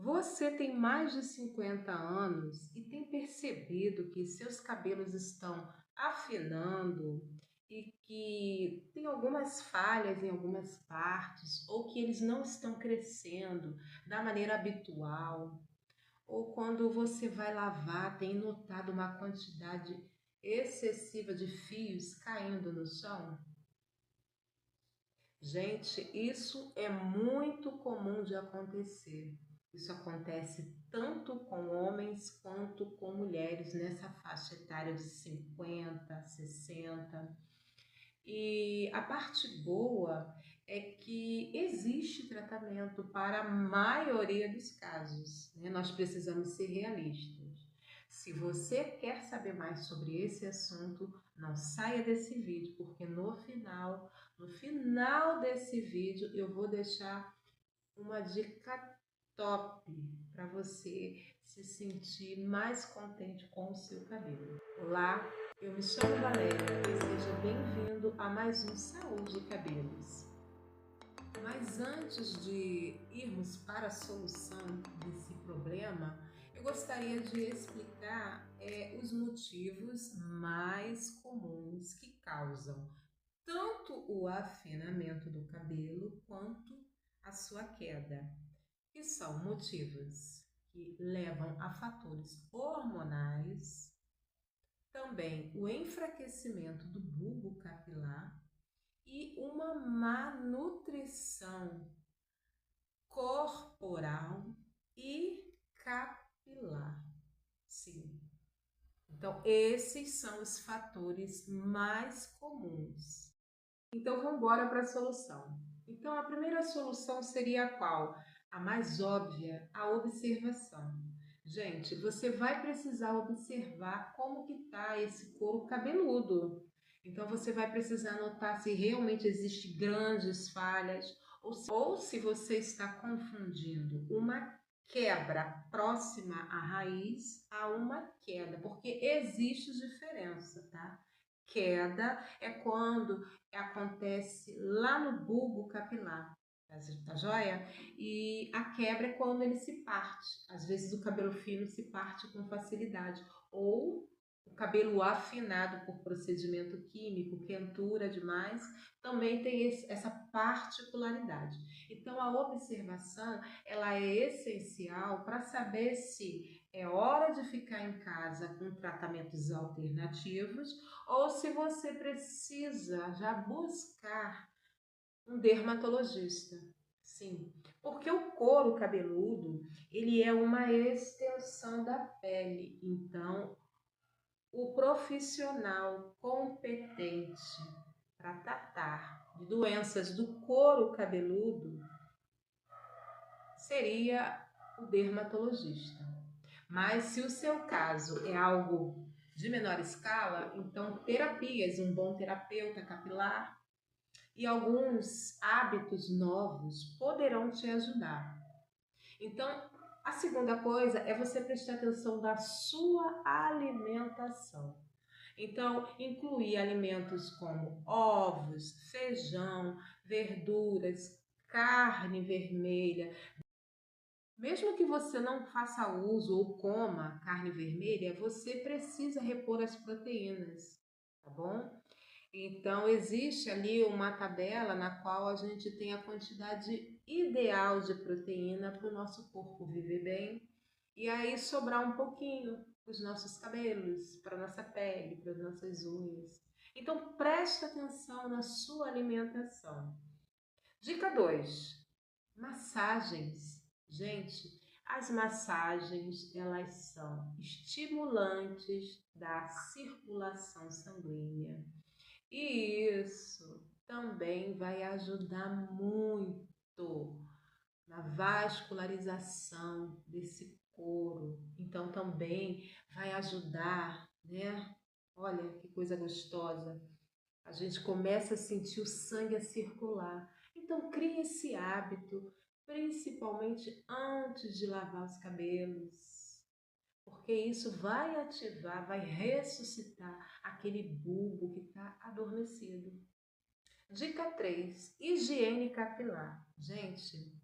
Você tem mais de 50 anos e tem percebido que seus cabelos estão afinando e que tem algumas falhas em algumas partes, ou que eles não estão crescendo da maneira habitual, ou quando você vai lavar, tem notado uma quantidade excessiva de fios caindo no chão? Gente, isso é muito comum de acontecer. Isso acontece tanto com homens quanto com mulheres nessa faixa etária de 50, 60. E a parte boa é que existe tratamento para a maioria dos casos, né? Nós precisamos ser realistas. Se você quer saber mais sobre esse assunto, não saia desse vídeo, porque no final desse vídeo, eu vou deixar uma dica top para você se sentir mais contente com o seu cabelo. Olá, eu me chamo Valéria e seja bem-vindo a mais um Saúde e Cabelos. Mas antes de irmos para a solução desse problema, eu gostaria de explicar os motivos mais comuns que causam tanto o afinamento do cabelo quanto a sua queda, que são motivos que levam a fatores hormonais, também o enfraquecimento do bulbo capilar e uma má nutrição corporal e capilar. Sim. Então, esses são os fatores mais comuns. Então, vamos embora para a solução. Então, a primeira solução seria a qual? A mais óbvia, a observação. Gente, você vai precisar observar como que está esse couro cabeludo. Então, você vai precisar notar se realmente existem grandes falhas ou se você está confundindo uma quebra próxima à raiz a uma queda, porque existe diferença, tá? Queda é quando acontece lá no bulbo capilar, tá joia? E a quebra é quando ele se parte. Às vezes o cabelo fino se parte com facilidade, ou o cabelo afinado por procedimento químico, quentura demais, também tem essa particularidade. Então a observação, ela é essencial para saber se é hora de ficar em casa com tratamentos alternativos ou se você precisa já buscar um dermatologista. Sim, porque o couro cabeludo, ele é uma extensão da pele. Então, o profissional competente para tratar de doenças do couro cabeludo seria o dermatologista. Mas se o seu caso é algo de menor escala, então terapias, um bom terapeuta capilar e alguns hábitos novos poderão te ajudar. Então, a segunda coisa é você prestar atenção na sua alimentação. Então, incluir alimentos como ovos, feijão, verduras, carne vermelha. Mesmo que você não faça uso ou coma carne vermelha, você precisa repor as proteínas, tá bom? Então, existe ali uma tabela na qual a gente tem a quantidade ideal de proteína para o nosso corpo viver bem e aí sobrar um pouquinho para os nossos cabelos, para a nossa pele, para as nossas unhas. Então, preste atenção na sua alimentação. Dica 2: massagens. Gente, as massagens, elas são estimulantes da circulação sanguínea. E isso também vai ajudar muito na vascularização desse couro. Então também vai ajudar, né? Olha que coisa gostosa. A gente começa a sentir o sangue a circular. Então crie esse hábito, principalmente antes de lavar os cabelos, porque isso vai ativar, vai ressuscitar aquele bulbo que está adormecido. Dica 3: higiene capilar. Gente,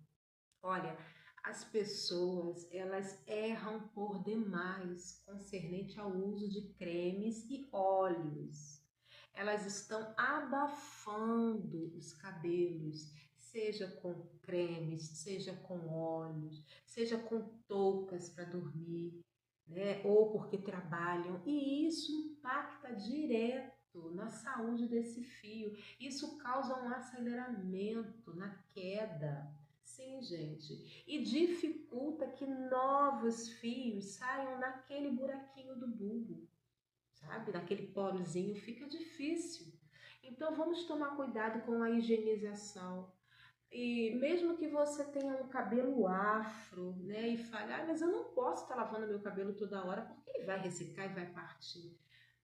olha, As pessoas, elas erram por demais concernente ao uso de cremes e óleos. Elas estão abafando os cabelos, seja com cremes, seja com óleos, seja com toucas para dormir, né? Ou porque trabalham. E isso impacta direto na saúde desse fio. Isso causa um aceleramento na queda. Sim, gente. E dificulta que novos fios saiam naquele buraquinho do bulbo, sabe? Naquele porozinho, fica difícil. Então vamos tomar cuidado com a higienização. E mesmo que você tenha um cabelo afro, né, e fale, mas eu não posso estar lavando meu cabelo toda hora porque ele vai ressecar e vai partir.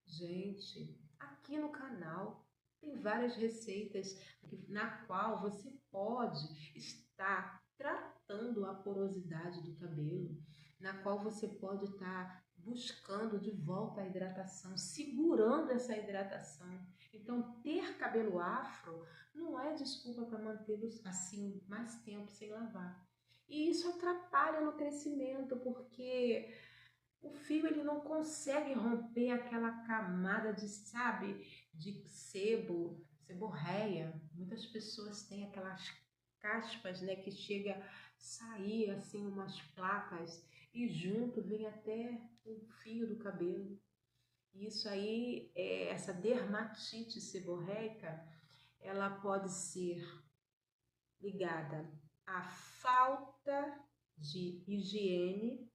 Gente, aqui no canal tem várias receitas na qual você pode estar tratando a porosidade do cabelo, na qual você pode estar buscando de volta a hidratação, segurando essa hidratação. Então, ter cabelo afro não é desculpa para mantê-los assim mais tempo sem lavar. E isso atrapalha no crescimento, porque o fio ele não consegue romper aquela camada de, sabe, de seborréia. Muitas pessoas têm aquelas caspas, né, que chega a sair assim umas placas e junto vem até o fio do cabelo. Isso aí, essa dermatite seborreica, ela pode ser ligada à falta de higiene,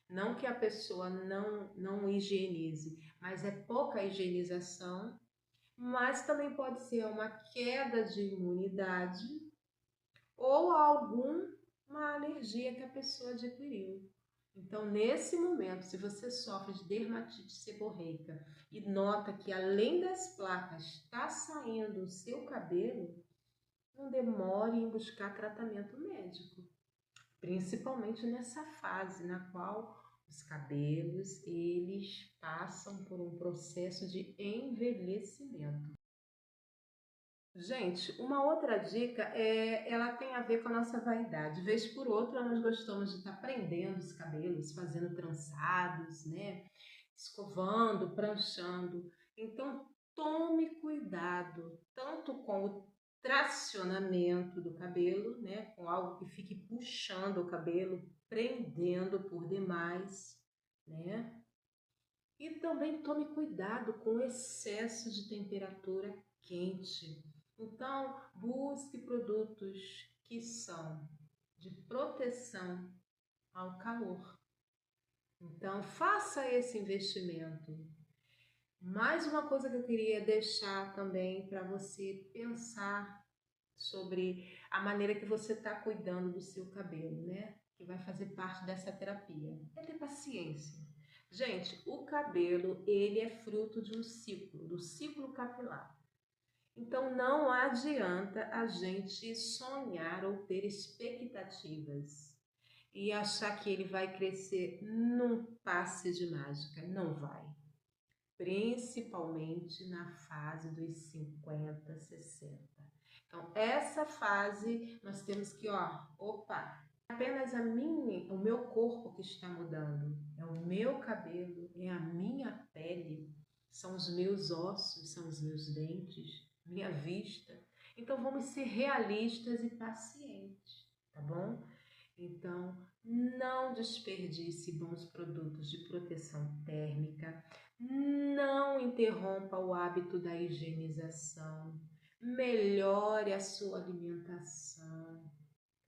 não que a pessoa não higienize, mas é pouca higienização, mas também pode ser uma queda de imunidade ou alguma alergia que a pessoa adquiriu. Então, nesse momento, se você sofre de dermatite seborreica e nota que além das placas está saindo o seu cabelo, não demore em buscar tratamento médico, principalmente nessa fase na qual os cabelos eles passam por um processo de envelhecimento. Gente, uma outra dica ela tem a ver com a nossa vaidade. Vez por outra, nós gostamos de estar prendendo os cabelos, fazendo trançados, né? Escovando, pranchando. Então, tome cuidado, tanto com o tracionamento do cabelo, né? Com algo que fique puxando o cabelo, prendendo por demais, né? E também tome cuidado com o excesso de temperatura quente. Então, busque produtos que são de proteção ao calor. Então, faça esse investimento. Mais uma coisa que eu queria deixar também para você pensar sobre a maneira que você está cuidando do seu cabelo, né? Que vai fazer parte dessa terapia. É ter paciência. Gente, o cabelo, ele é fruto de um ciclo, do ciclo capilar. Então, não adianta a gente sonhar ou ter expectativas e achar que ele vai crescer num passe de mágica. Não vai. Principalmente na fase dos 50, 60. Então, essa fase nós temos que, opa, apenas o meu corpo que está mudando, é o meu cabelo, é a minha pele, são os meus ossos, são os meus dentes, minha vista. Então, vamos ser realistas e pacientes, tá bom? Então, não desperdice bons produtos de proteção térmica, não interrompa o hábito da higienização, melhore a sua alimentação.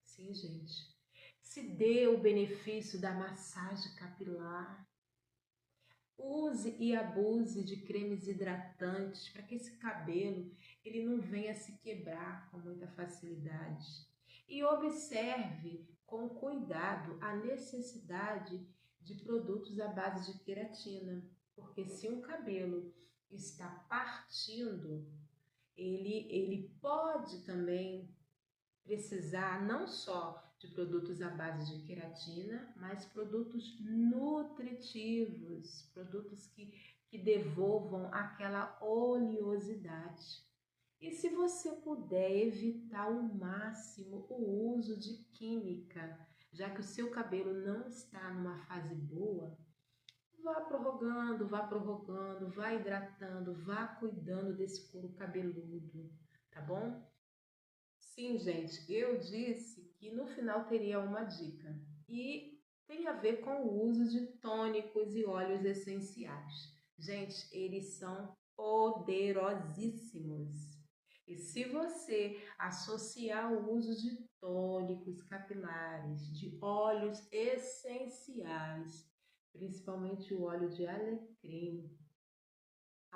Sim, gente. Se dê o benefício da massagem capilar. Use e abuse de cremes hidratantes para que esse cabelo ele não venha se quebrar com muita facilidade. E observe com cuidado a necessidade de produtos à base de queratina, porque se um cabelo está partindo, ele pode também precisar não só de produtos à base de queratina, mas produtos nutritivos, produtos que devolvam aquela oleosidade. E se você puder evitar ao máximo o uso de química, Já que o seu cabelo não está numa fase boa, vá prorrogando, vá hidratando, vá cuidando desse couro cabeludo, tá bom? Sim, gente, eu disse que no final teria uma dica e tem a ver com o uso de tônicos e óleos essenciais. Gente, eles são poderosíssimos. E se você associar o uso de tônicos capilares, de óleos essenciais, principalmente o óleo de alecrim,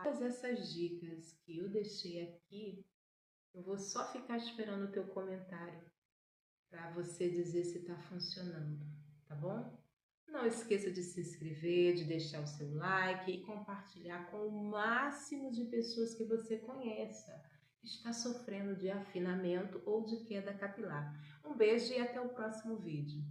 todas essas dicas que eu deixei aqui, eu vou só ficar esperando o teu comentário para você dizer se está funcionando, tá bom? Não esqueça de se inscrever, de deixar o seu like e compartilhar com o máximo de pessoas que você conheça que está sofrendo de afinamento ou de queda capilar. Um beijo e até o próximo vídeo.